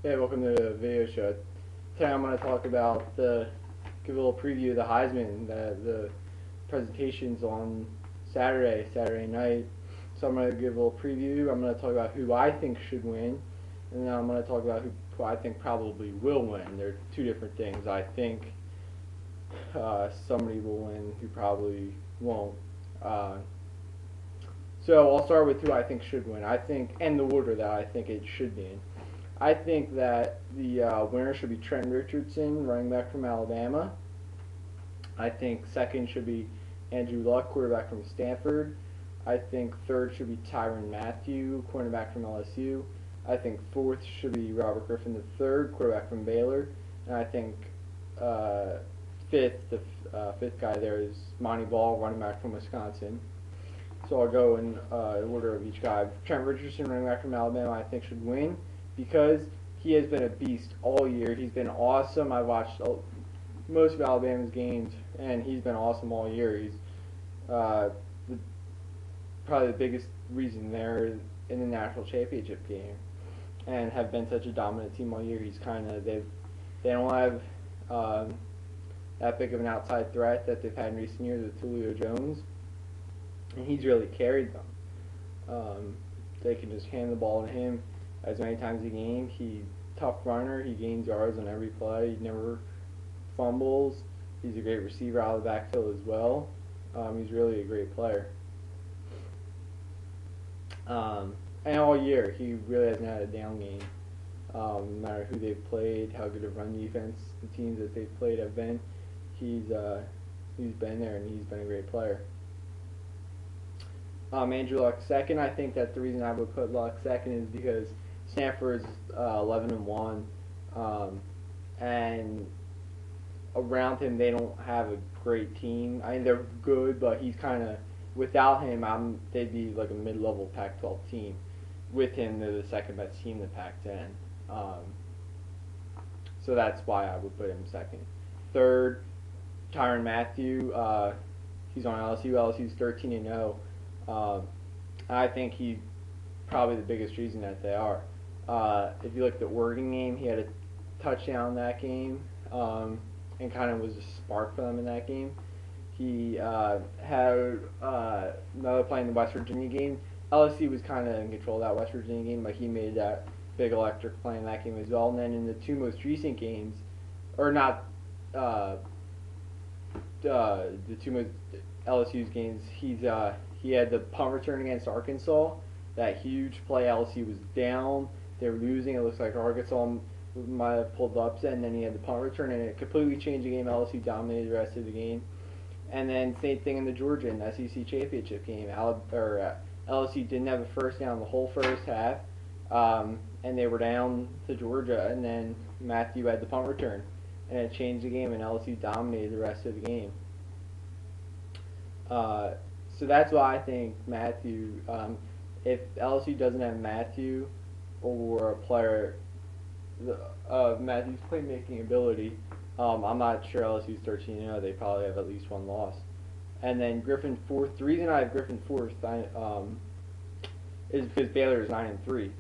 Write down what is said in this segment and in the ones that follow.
Hey, welcome to the video show. Today I'm going to talk about give a little preview of the Heisman. The presentation's on Saturday night. So I'm going to give a little preview. I'm going to talk about who I think should win, and then I'm going to talk about who I think probably will win. They're two different things. I think somebody will win who probably won't. So I'll start with who I think should win. And the order that I think it should be in. I think that the winner should be Trent Richardson, running back from Alabama. I think second should be Andrew Luck, quarterback from Stanford. I think third should be Tyrann Mathieu, cornerback from LSU. I think fourth should be Robert Griffin III, quarterback from Baylor. And I think fifth guy there is Monty Ball, running back from Wisconsin. So I'll go in order of each guy. Trent Richardson, running back from Alabama, I think should win because he has been a beast all year. He's been awesome. I've watched most of Alabama's games, and he's been awesome all year. He's probably the biggest reason they're in the national championship game and have been such a dominant team all year. They don't have that big of an outside threat that they've had in recent years with Julio Jones, and he's really carried them. They can just hand the ball to him as many times a game. He's a tough runner. He gains yards on every play. He never fumbles. He's a great receiver out of the backfield as well. He's really a great player. And all year, he really hasn't had a down game. No matter who they've played, how good of run defense the teams that they've played have been, he's been there and he's been a great player. Andrew Luck second. I think that the reason I would put Luck second is because Stanford's 11-1, and around him they don't have a great team. I mean, they're good, but he's kind of, without him, they'd be like a mid-level Pac-12 team. With him, they're the second best team in the Pac-10. So that's why I would put him second. Third, Tyrann Mathieu. He's on LSU. LSU's 13-0. I think he's probably the biggest reason that they are. If you look at the Oregon game, he had a touchdown in that game, and kind of was a spark for them in that game. He had another play in the West Virginia game. LSU was kind of in control of that West Virginia game, but he made that big electric play in that game as well. And then in the two most recent games, or not the two most LSU's games, he had the punt return against Arkansas. That huge play, LSU was down. They were losing. It looks like Arkansas might have pulled the upset, and then he had the punt return, and it completely changed the game. LSU dominated the rest of the game. And then same thing in the Georgia and SEC championship game. LSU didn't have a first down the whole first half, and they were down to Georgia, and then Mathieu had the punt return, and it changed the game, and LSU dominated the rest of the game. So that's why I think Mathieu, if LSU doesn't have Mathieu or a player of Matthew's playmaking ability, I'm not sure LSU's 13-0. They probably have at least one loss. And then Griffin fourth. The reason I have Griffin fourth is because Baylor is 9-3.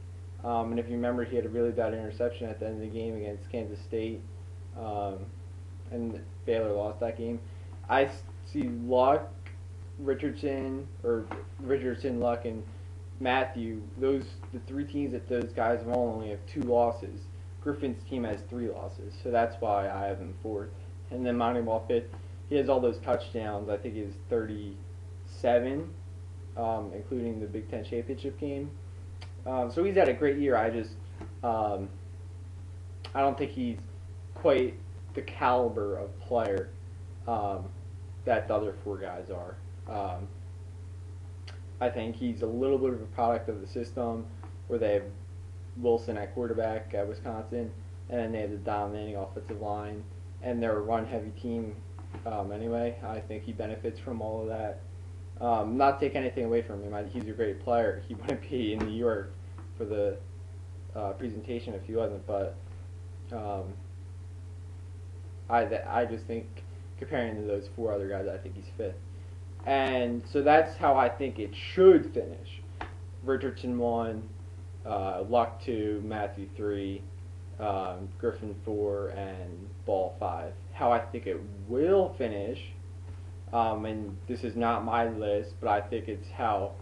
And if you remember, he had a really bad interception at the end of the game against Kansas State, and Baylor lost that game. I see Luck, Richardson, Luck, and Mathieu. The three teams that those guys have only have 2 losses. Griffin's team has 3 losses, so that's why I have him fourth. And then Monty Ball fifth. He has all those touchdowns. I think he's 37, including the Big Ten championship game. So he's had a great year. I don't think he's quite the caliber of player that the other 4 guys are. I think he's a little bit of a product of the system where they have Wilson at quarterback at Wisconsin, and then they have the dominating offensive line, and they're a run-heavy team anyway. I think he benefits from all of that. Not take anything away from him. He's a great player. He wouldn't be in New York for the presentation if he wasn't, but I just think comparing to those 4 other guys, I think he's fifth. And so that's how I think it should finish. Richardson 1, Luck 2, Mathieu 3, Griffin 4, and Ball 5. How I think it will finish, and this is not my list, but I think it's how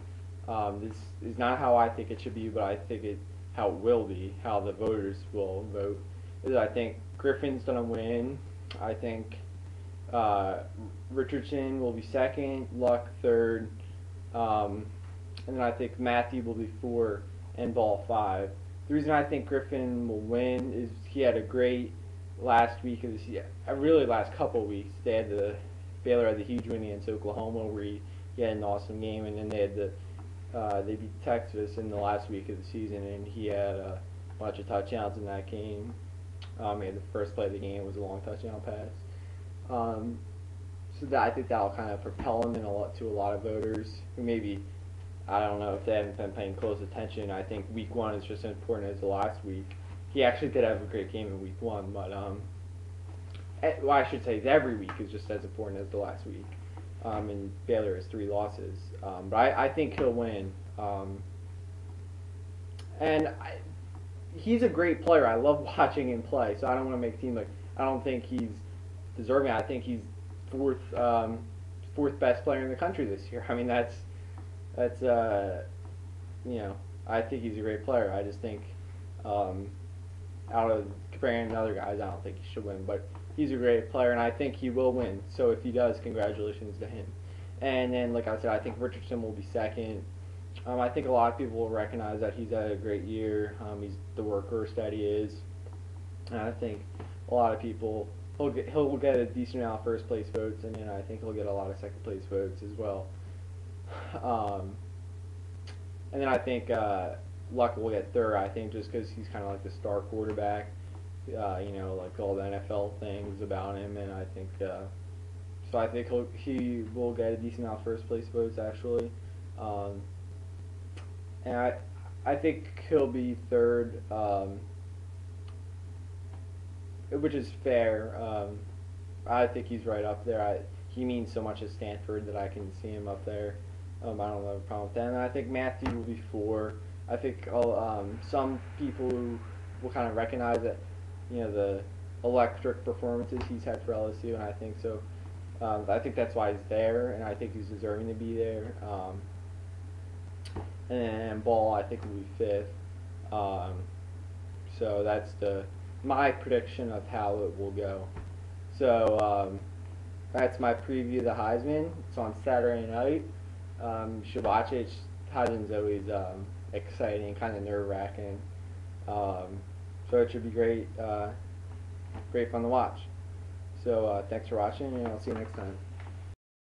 this is not how I think it should be, but I think it how it will be, how the voters will vote. Is I think Griffin's gonna win. I think uh, Richardson will be second, Luck third, and then I think Matthew will be 4 and Ball 5. The reason I think Griffin will win is he had a great last week of the season. Really, last couple of weeks. Baylor had the huge win against Oklahoma where he had an awesome game, and then they beat Texas in the last week of the season, and he had a bunch of touchdowns in that game. He had the first play of the game was a long touchdown pass. I think that'll kind of propel him to a lot of voters who maybe, I don't know if they haven't been paying close attention. I think week 1 is just as important as the last week. He actually did have a great game in week 1, but well, I should say every week is just as important as the last week. And Baylor has 3 losses, but I think he'll win. He's a great player. I love watching him play, so I don't want to make it seem like I don't think he's deserving. I think he's fourth best player in the country this year. I mean that's I think he's a great player. I just think out of comparing to other guys, I don't think he should win, but he's a great player, and I think he will win. So if he does, congratulations to him. And then, like I said, I think Richardson will be second. I think a lot of people will recognize that he's had a great year. He's the workhorse that he is. And I think a lot of people, he'll get a decent amount of first place votes, and then I think he'll get a lot of second place votes as well. And then I think Luck will get third, I think, just because he's kind of like the star quarterback. Like all the NFL things about him, and I think so. I think he will get a decent amount of first place votes actually, and I think he'll be third, which is fair. I think he's right up there. He means so much at Stanford that I can see him up there. I don't have a problem with that. And I think Matthew will be 4. I think some people will kind of recognize that, the electric performances he's had for LSU, and I think so. I think that's why he's there, and I think he's deserving to be there. And Ball, I think, will be 5th. So that's my prediction of how it will go. So that's my preview of the Heisman. It's on Saturday night. You should watch it. Heisman's always exciting, kind of nerve-wracking. So it should be great fun to watch. So thanks for watching, and I'll see you next time.